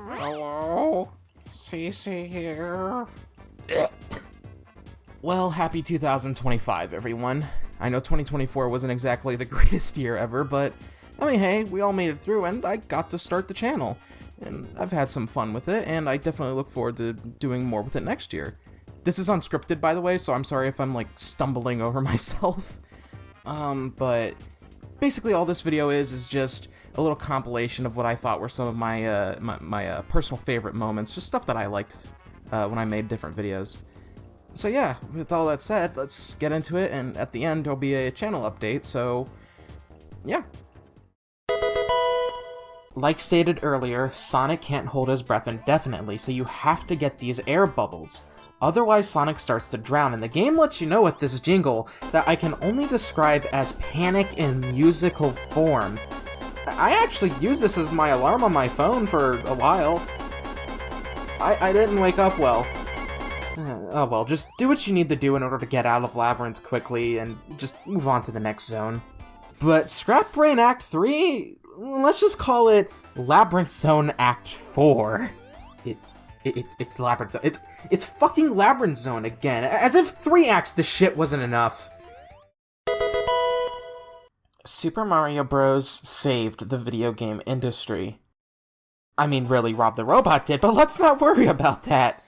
Hello? CeeCee here? Well, happy 2025, everyone. I know 2024 wasn't exactly the greatest year ever, but I mean, hey, we all made it through, and I got to start the channel. And I've had some fun with it, and I definitely look forward to doing more with it next year. This is unscripted, by the way, so I'm sorry if I'm, like, stumbling over myself. But basically all this video is just a little compilation of what I thought were some of my personal favorite moments, just stuff that I liked when I made different videos. So yeah, with all that said, let's get into it, and at the end there'll be a channel update, so yeah. Like stated earlier, Sonic can't hold his breath indefinitely, so you have to get these air bubbles. Otherwise, Sonic starts to drown, and the game lets you know with this jingle that I can only describe as panic in musical form. I actually used this as my alarm on my phone for a while. I didn't wake up well. Oh well, just do what you need to do in order to get out of Labyrinth quickly, and just move on to the next zone. But Scrap Brain Act 3? Let's just call it Labyrinth Zone Act 4. It's Labyrinth Zone. It's fucking Labyrinth Zone again. As if 3 acts this shit wasn't enough. Super Mario Bros. Saved the video game industry. I mean, really, Rob the Robot did, but let's not worry about that.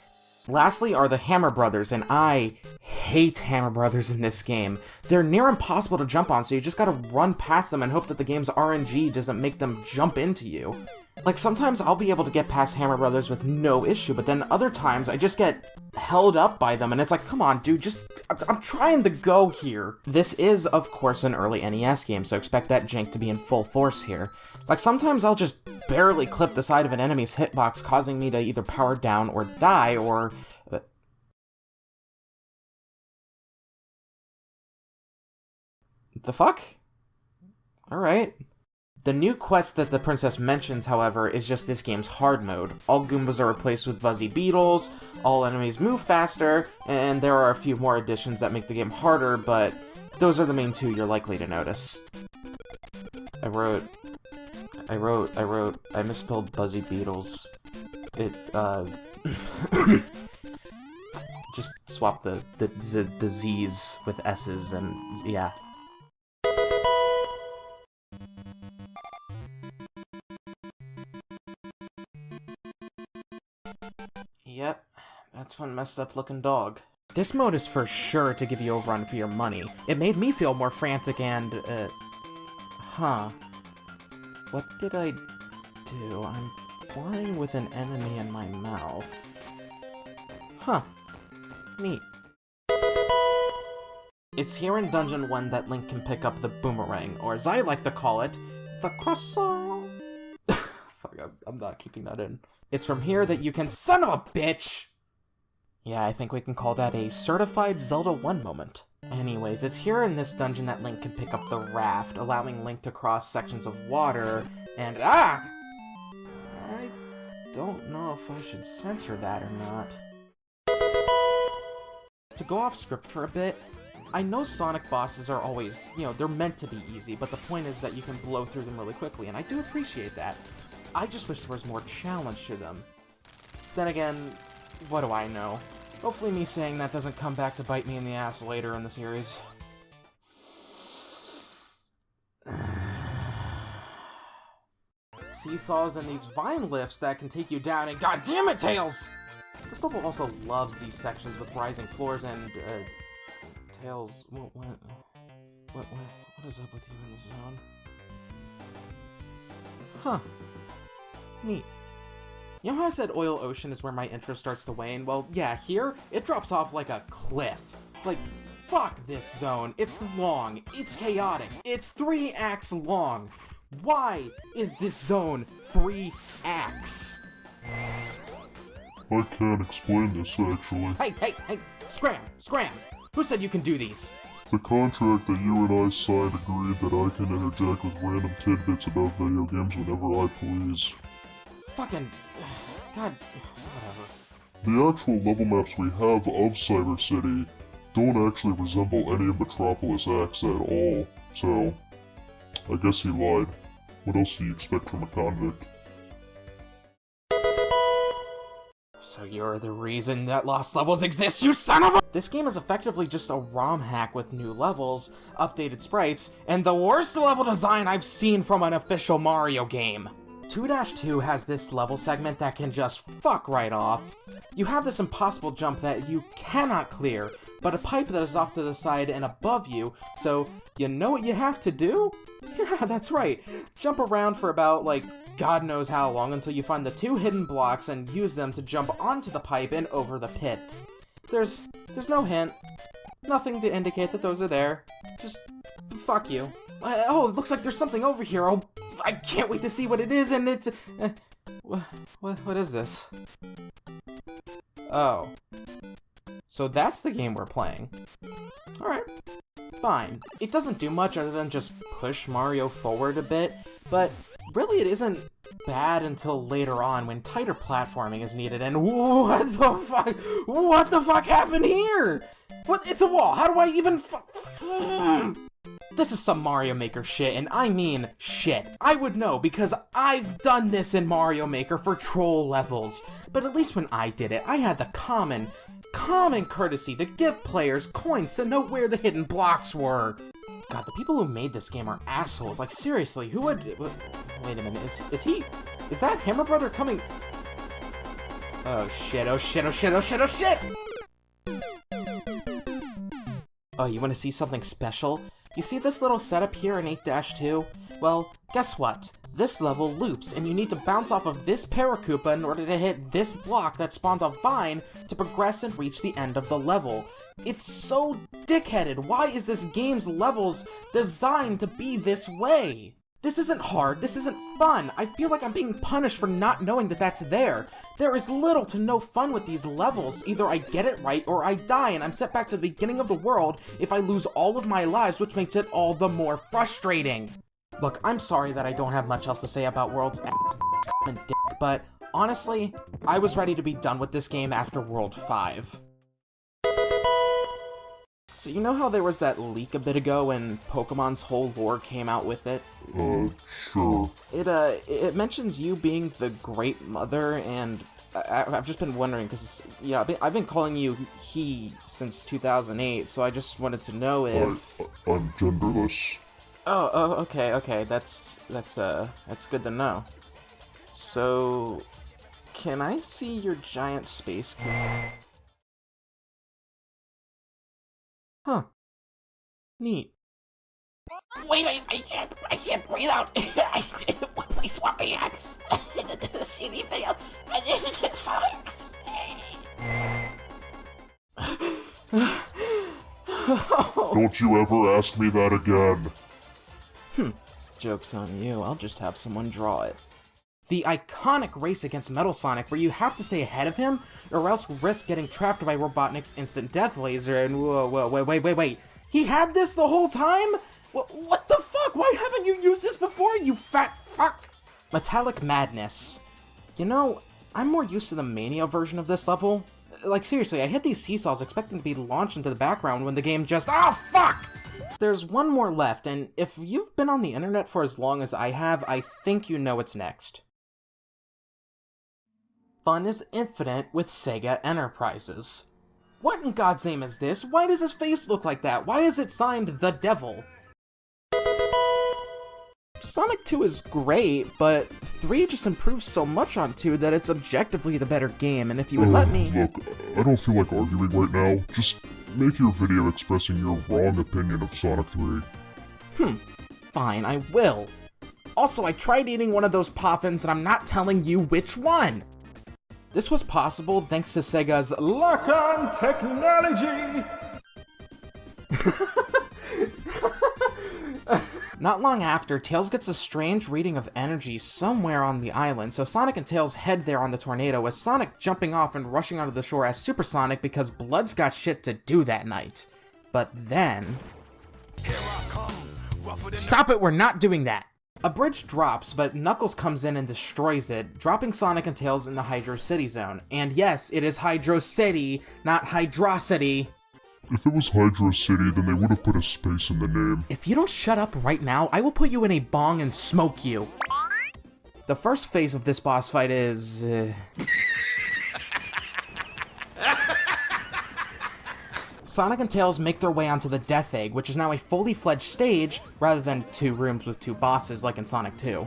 Lastly are the Hammer Brothers, and I hate Hammer Brothers in this game. They're near impossible to jump on, so you just gotta run past them and hope that the game's RNG doesn't make them jump into you. Like, sometimes I'll be able to get past Hammer Brothers with no issue, but then other times I just get held up by them, and it's like, come on, dude, I'm trying to go here. This is, of course, an early NES game, so expect that jank to be in full force here. Like, sometimes I'll just barely clip the side of an enemy's hitbox, causing me to either power down or die, or... The fuck? Alright. The new quest that the princess mentions, however, is just this game's hard mode. All Goombas are replaced with Buzzy Beetles, all enemies move faster, and there are a few more additions that make the game harder, but those are the main two you're likely to notice. I misspelled Buzzy Beetles. Just swap the Z's with S's, and yeah. Yep, that's one messed up looking dog. This mode is for sure to give you a run for your money. It made me feel more frantic and, What did I do? I'm flying with an enemy in my mouth. Huh. Neat. It's here in Dungeon 1 that Link can pick up the boomerang, or as I like to call it, the croissant. Fuck, I'm not keeping that in. It's from here that you can— Son of a bitch! Yeah, I think we can call that a certified Zelda 1 moment. Anyways, it's here in this dungeon that Link can pick up the raft, allowing Link to cross sections of water, and— I don't know if I should censor that or not. To go off script for a bit, I know Sonic bosses are always, they're meant to be easy, but the point is that you can blow through them really quickly, and I do appreciate that. I just wish there was more challenge to them. Then again, what do I know? Hopefully me saying that doesn't come back to bite me in the ass later in the series. Seesaws and these vine lifts that can take you down, and goddammit, Tails! This level also loves these sections with rising floors and, Tails, what is up with you in this zone? Huh. Neat. You know how I said Oil Ocean is where my interest starts to wane? Well, yeah, here, it drops off like a cliff. Like, fuck this zone. It's long. It's chaotic. It's 3 acts long. Why is this zone 3 acts? I can't explain this, actually. Hey! Scram! Who said you can do these? The contract that you and I signed agreed that I can interject with random tidbits about video games whenever I please. Fucking... God... whatever. The actual level maps we have of Cyber City don't actually resemble any of Metropolis acts at all, so I guess he lied. What else do you expect from a convict? So you're the reason that lost levels exist, you son of a— This game is effectively just a ROM hack with new levels, updated sprites, and the worst level design I've seen from an official Mario game. 2-2 has this level segment that can just fuck right off. You have this impossible jump that you cannot clear, but a pipe that is off to the side and above you, so you know what you have to do? Yeah, that's right. Jump around for about, like, God knows how long until you find the 2 hidden blocks and use them to jump onto the pipe and over the pit. There's no hint. Nothing to indicate that those are there. Just fuck you. Oh, it looks like there's something over here. Oh, I can't wait to see what it is, and it's... what is this? Oh. So that's the game we're playing. Alright. Fine. It doesn't do much other than just push Mario forward a bit, but really it isn't bad until later on when tighter platforming is needed, and what the fuck? What the fuck happened here? What? It's a wall. How do I even This is some Mario Maker shit, and I mean shit. I would know, because I've done this in Mario Maker for troll levels. But at least when I did it, I had the common courtesy to give players coins to know where the hidden blocks were. God, the people who made this game are assholes. Like, seriously, who would... Wait a minute, is that Hammer Brother coming... Oh shit, oh shit, oh shit, oh shit, oh shit! Oh, you wanna see something special? You see this little setup here in 8-2? Well, guess what? This level loops, and you need to bounce off of this Paracoopa in order to hit this block that spawns a vine to progress and reach the end of the level. It's so dickheaded. Why is this game's levels designed to be this way? This isn't hard, this isn't fun. I feel like I'm being punished for not knowing that that's there. There is little to no fun with these levels. Either I get it right or I die and I'm set back to the beginning of the world if I lose all of my lives, which makes it all the more frustrating. Look, I'm sorry that I don't have much else to say about World's and dick, but honestly, I was ready to be done with this game after World 5. So you know how there was that leak a bit ago and Pokemon's whole lore came out with it? Sure. It mentions you being the Great Mother, and I've just been wondering, because, yeah, I've been calling you he since 2008, so I just wanted to know if... I'm genderless. Oh, okay, that's good to know. So, can I see your giant space cube? Huh. Neat. Wait, I can't breathe out. Please swap me out. See the video. Don't you ever ask me that again. Joke's on you, I'll just have someone draw it. The iconic race against Metal Sonic where you have to stay ahead of him, or else risk getting trapped by Robotnik's instant death laser, and wait. He had this the whole time? What the fuck? Why haven't you used this before, you fat fuck? Metallic Madness. You know, I'm more used to the Mania version of this level. Like, seriously, I hit these seesaws expecting to be launched into the background when the game just— oh, fuck! There's one more left, and if you've been on the internet for as long as I have, I think you know what's next. Fun is infinite with Sega Enterprises. What in God's name is this? Why does his face look like that? Why is it signed The Devil? Sonic 2 is great, but 3 just improves so much on 2 that it's objectively the better game, and if you would let me— Look, I don't feel like arguing right now. Just make your video expressing your wrong opinion of Sonic 3. Fine, I will. Also, I tried eating one of those poffins, and I'm not telling you which one! This was possible thanks to Sega's lock-on technology! Not long after, Tails gets a strange reading of energy somewhere on the island, so Sonic and Tails head there on the tornado, with Sonic jumping off and rushing onto the shore as Super Sonic because Blood's got shit to do that night. But then... Stop it, we're not doing that! A bridge drops, but Knuckles comes in and destroys it, dropping Sonic and Tails in the Hydro City zone. And yes, it is Hydro City, not Hydrocity. If it was Hydro City, then they would have put a space in the name. If you don't shut up right now, I will put you in a bong and smoke you. The first phase of this boss fight is... Sonic and Tails make their way onto the Death Egg, which is now a fully fledged stage rather than 2 rooms with 2 bosses like in Sonic 2.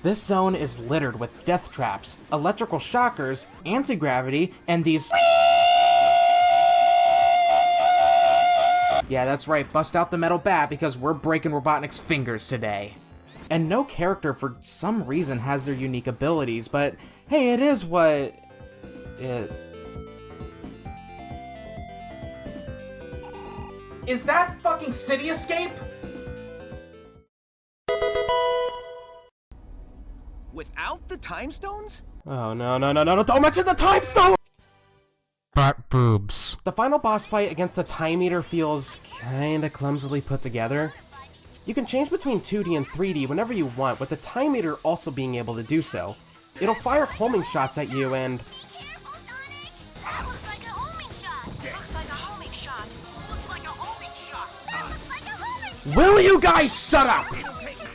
This zone is littered with death traps, electrical shockers, anti-gravity, and these yeah, that's right, bust out the metal bat because we're breaking Robotnik's fingers today. And no character for some reason has their unique abilities, but hey, it is what it... Is that fucking City Escape? Without the time stones? Oh no, don't mention the time stone! Butt boobs. The final boss fight against the Time Eater feels kinda clumsily put together. You can change between 2D and 3D whenever you want, with the Time Eater also being able to do so. It'll fire homing shots at you and... Careful, Sonic! That looks like a homing shot! Looks like a homing shot! Looks like a homing shot! That looks like a homing shot! Will you guys shut up?!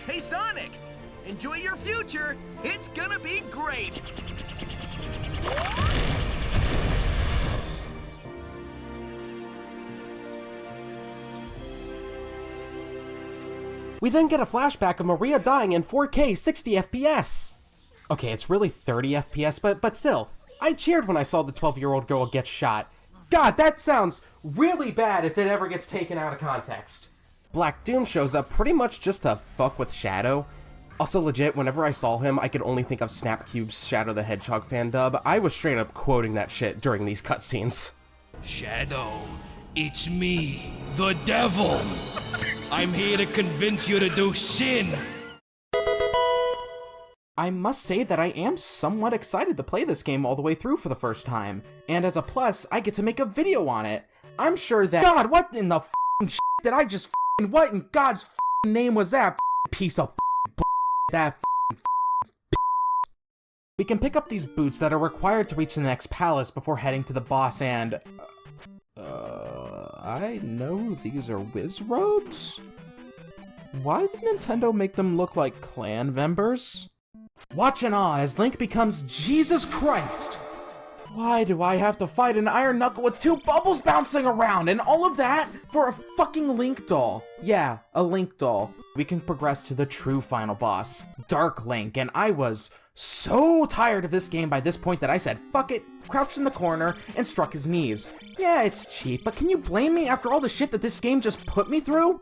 Hey, Sonic! Enjoy your future! It's gonna be great! We then get a flashback of Maria dying in 4K 60 FPS! Okay, it's really 30 FPS, but still, I cheered when I saw the 12-year-old girl get shot. God, that sounds really bad if it ever gets taken out of context. Black Doom shows up pretty much just to fuck with Shadow. Also legit, whenever I saw him, I could only think of Snapcube's Shadow the Hedgehog fan dub. I was straight up quoting that shit during these cutscenes. Shadow, it's me, the devil. I'm here to convince you to do sin. I must say that I am somewhat excited to play this game all the way through for the first time, and as a plus, I get to make a video on it. I'm sure that— God, what in the f***ing shit did I just f***ing— what in God's f***ing name was that f***ing piece of f***ing that f***ing We can pick up these boots that are required to reach the next palace before heading to the boss and— I know these are whiz robes? Why did Nintendo make them look like clan members? Watch in awe as Link becomes Jesus Christ! Why do I have to fight an Iron Knuckle with 2 bubbles bouncing around and all of that for a fucking Link doll? Yeah, a Link doll. We can progress to the true final boss, Dark Link, and I was so tired of this game by this point that I said, fuck it, crouched in the corner, and struck his knees. Yeah, it's cheap, but can you blame me after all the shit that this game just put me through?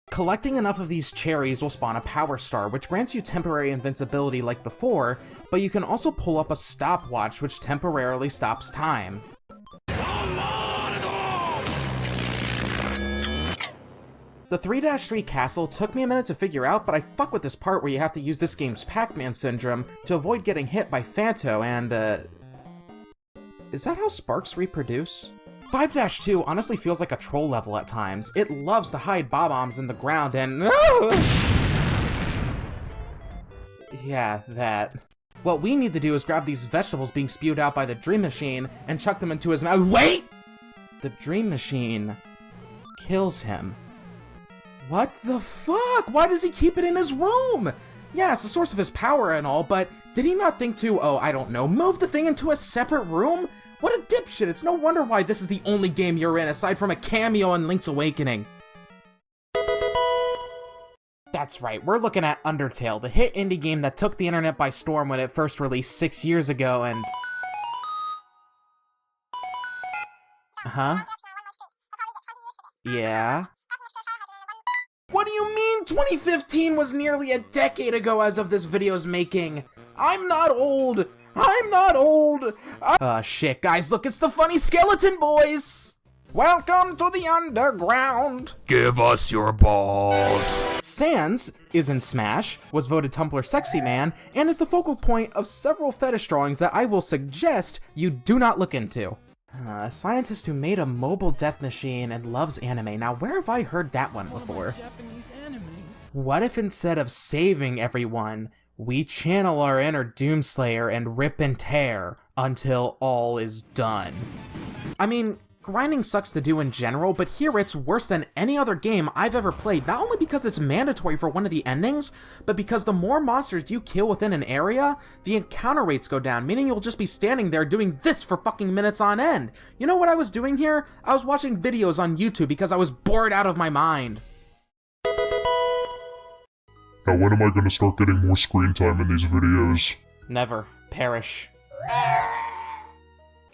Collecting enough of these cherries will spawn a Power Star, which grants you temporary invincibility like before, but you can also pull up a stopwatch which temporarily stops time. The 3-3 castle took me a minute to figure out, but I fuck with this part where you have to use this game's Pac-Man syndrome to avoid getting hit by Phanto and, is that how Sparks reproduce? 5-2 honestly feels like a troll level at times. It loves to hide bob-ombs in the ground and— yeah, that. What we need to do is grab these vegetables being spewed out by the Dream Machine and chuck them into his mouth— WAIT! The Dream Machine kills him. What the fuck? Why does he keep it in his room? Yeah, it's the source of his power and all, but did he not think to, oh, I don't know, move the thing into a separate room? What a dipshit, it's no wonder why this is the only game you're in aside from a cameo in Link's Awakening. That's right, we're looking at Undertale, the hit indie game that took the internet by storm when it first released 6 years ago and— Huh? Yeah? What do you mean 2015 was nearly a decade ago as of this video's making? I'm not old! I'm not old! Shit, guys, look, it's the funny skeleton boys! Welcome to the underground! Give us your balls. Sans is in Smash, was voted Tumblr Sexy Man, and is the focal point of several fetish drawings that I will suggest you do not look into. A scientist who made a mobile death machine and loves anime. Now, where have I heard that one before? What if instead of saving everyone, we channel our inner Doomslayer and rip and tear until all is done? I mean, grinding sucks to do in general, but here it's worse than any other game I've ever played, not only because it's mandatory for one of the endings, but because the more monsters you kill within an area, the encounter rates go down, meaning you'll just be standing there doing this for fucking minutes on end. You know what I was doing here? I was watching videos on YouTube because I was bored out of my mind. Now when am I gonna start getting more screen time in these videos? Never. Perish.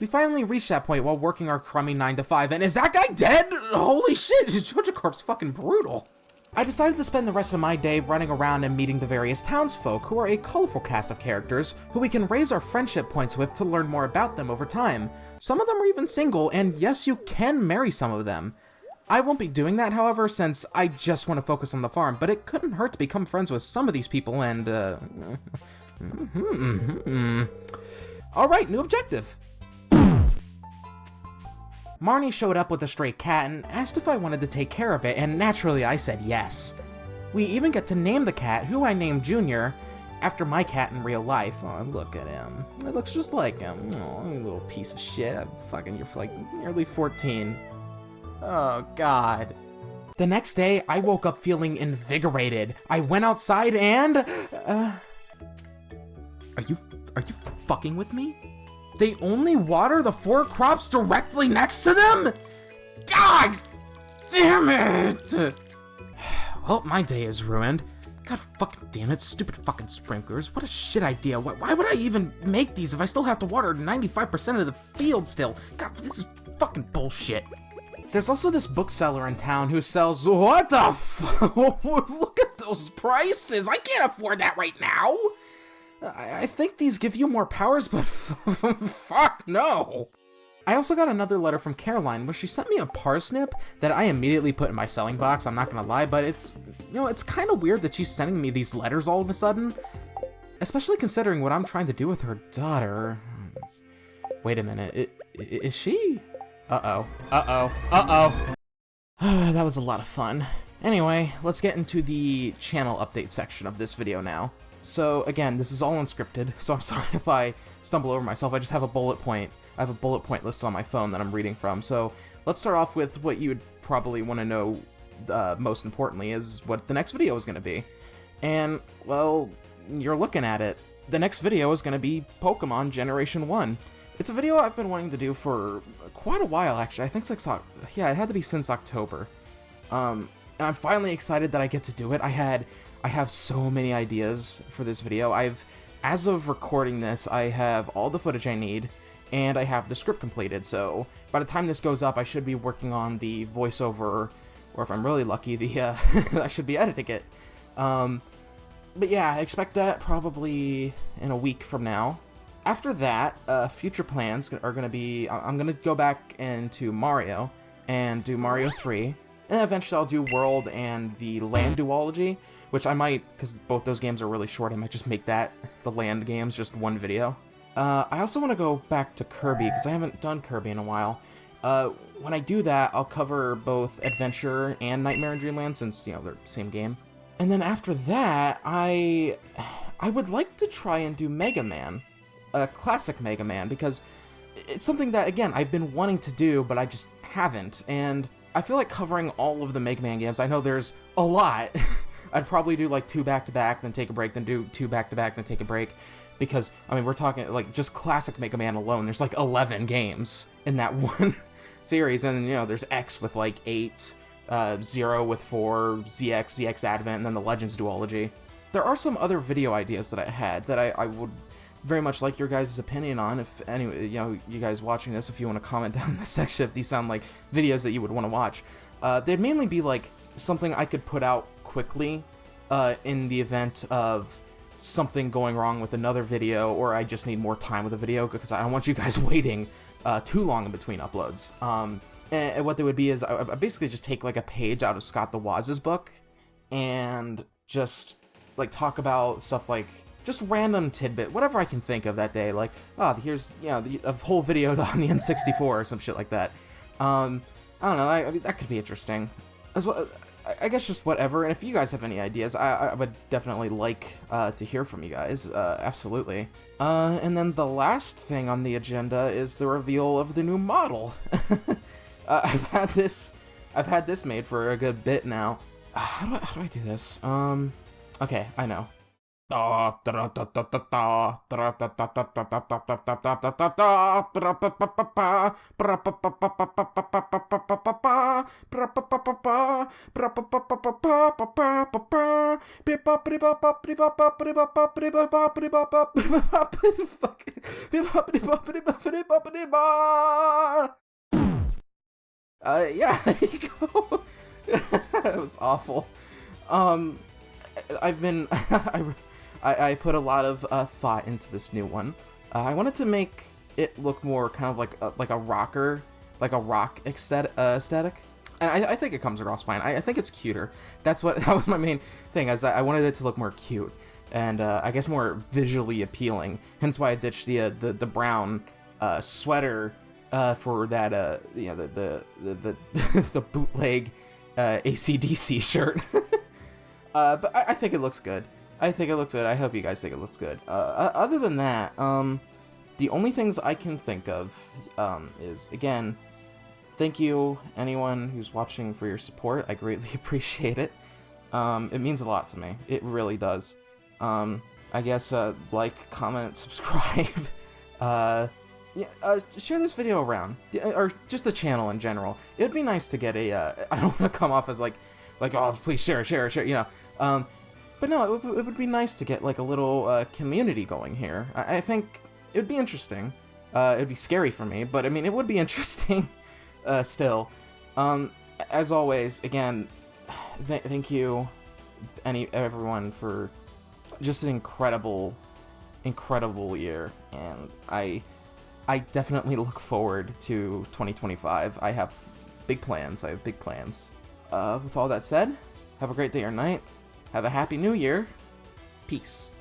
We finally reached that point while working our crummy 9 to 5, and is that guy dead? Holy shit, Corp's fucking brutal. I decided to spend the rest of my day running around and meeting the various townsfolk, who are a colorful cast of characters who we can raise our friendship points with to learn more about them over time. Some of them are even single, and yes, you can marry some of them. I won't be doing that, however, since I just want to focus on the farm, but it couldn't hurt to become friends with some of these people and, Alright, new objective. Marnie showed up with a stray cat and asked if I wanted to take care of it, and naturally I said yes. We even get to name the cat, who I named Junior, after my cat in real life. Oh, look at him. It looks just like him. Oh, you little piece of shit. You're like nearly 14. Oh, God. The next day, I woke up feeling invigorated. I went outside and... Are you fucking with me? They only water the 4 crops directly next to them? God damn it! Well, my day is ruined. God fucking damn it, stupid fucking sprinklers. What a shit idea. Why would I even make these if I still have to water 95% of the field still? God, this is fucking bullshit. There's also this bookseller in town who sells... What the fuck? Look at those prices! I can't afford that right now! I think these give you more powers, but fuck no! I also got another letter from Caroline where she sent me a parsnip that I immediately put in my selling box, I'm not gonna lie, but it's kind of weird that she's sending me these letters all of a sudden. Especially considering what I'm trying to do with her daughter. Wait a minute, is she? Uh-oh. That was a lot of fun. Anyway, let's get into the channel update section of this video now. So again, this is all unscripted, so I'm sorry if I stumble over myself. I just have a bullet point. I have a bullet point listed on my phone that I'm reading from. So let's start off with what you would probably want to know most importantly is what the next video is going to be. And, well, you're looking at it. The next video is going to be Pokemon Generation 1. It's a video I've been wanting to do for quite a while, actually. I think it's like, yeah, it had to be since October. And I'm finally excited that I get to do it. I have so many ideas for this video. As of recording this, I have all the footage I need, and I have the script completed, so by the time this goes up, I should be working on the voiceover, or if I'm really lucky, I should be editing it. But yeah, expect that probably in a week from now. After that, future plans are going to be, I'm going to go back into Mario, and do Mario 3, and eventually I'll do World and the Land duology, which I might, because both those games are really short, I might just make that, the Land games, just one video. I also want to go back to Kirby, because I haven't done Kirby in a while. When I do that, I'll cover both Adventure and Nightmare in Dreamland, since, they're the same game. And then after that, I would like to try and do Mega Man, a classic Mega Man, because it's something that, again, I've been wanting to do, but I just haven't, and I feel like covering all of the Mega Man games, I know there's a lot. I'd probably do like 2 back-to-back, then take a break, then do 2 back-to-back, then take a break, because, I mean, we're talking, like, just classic Mega Man alone, there's like 11 games in that one series, and, there's X with like 8, 0 with 4, ZX Advent, and then the Legends duology. There are some other video ideas that I had that I would very much like your guys' opinion on. If anyway, you guys watching this, if you want to comment down in the section if these sound like videos that you would want to watch. They'd mainly be like something I could put out quickly in the event of something going wrong with another video, or I just need more time with a video, because I don't want you guys waiting too long in between uploads. And what they would be is I basically just take like a page out of Scott the Waz's book and just like talk about stuff like just random tidbit, whatever I can think of that day, like, oh, here's, a whole video on the N64 or some shit like that. I don't know, I mean, that could be interesting. As well, I guess just whatever, and if you guys have any ideas, I would definitely like to hear from you guys, absolutely. And then the last thing on the agenda is the reveal of the new model. I've had this made for a good bit now. How do I do this? Okay, I know. Yeah, there you go. It was awful. I've been I put a lot of thought into this new one. I wanted to make it look more kind of like a rocker, like a rock aesthetic, and I think it comes across fine. I think it's cuter. That was my main thing, as I wanted it to look more cute and I guess more visually appealing. Hence why I ditched the brown sweater for that you know the bootleg AC/DC shirt. But I think it looks good. I think it looks good. I hope you guys think it looks good. Other than that, the only things I can think of is, again, thank you, anyone who's watching, for your support. I greatly appreciate it. It means a lot to me. It really does. I guess, like, comment, subscribe. Share this video around, or just the channel in general. It'd be nice to get a, I don't want to come off as like, oh, please share, you know. But no, it would be nice to get like a little community going here. I think it would be interesting. It'd be scary for me, but I mean, it would be interesting still. As always, again, thank you, everyone, for just an incredible year, and I definitely look forward to 2025. I have big plans. With all that said, have a great day or night. Have a happy new year. Peace.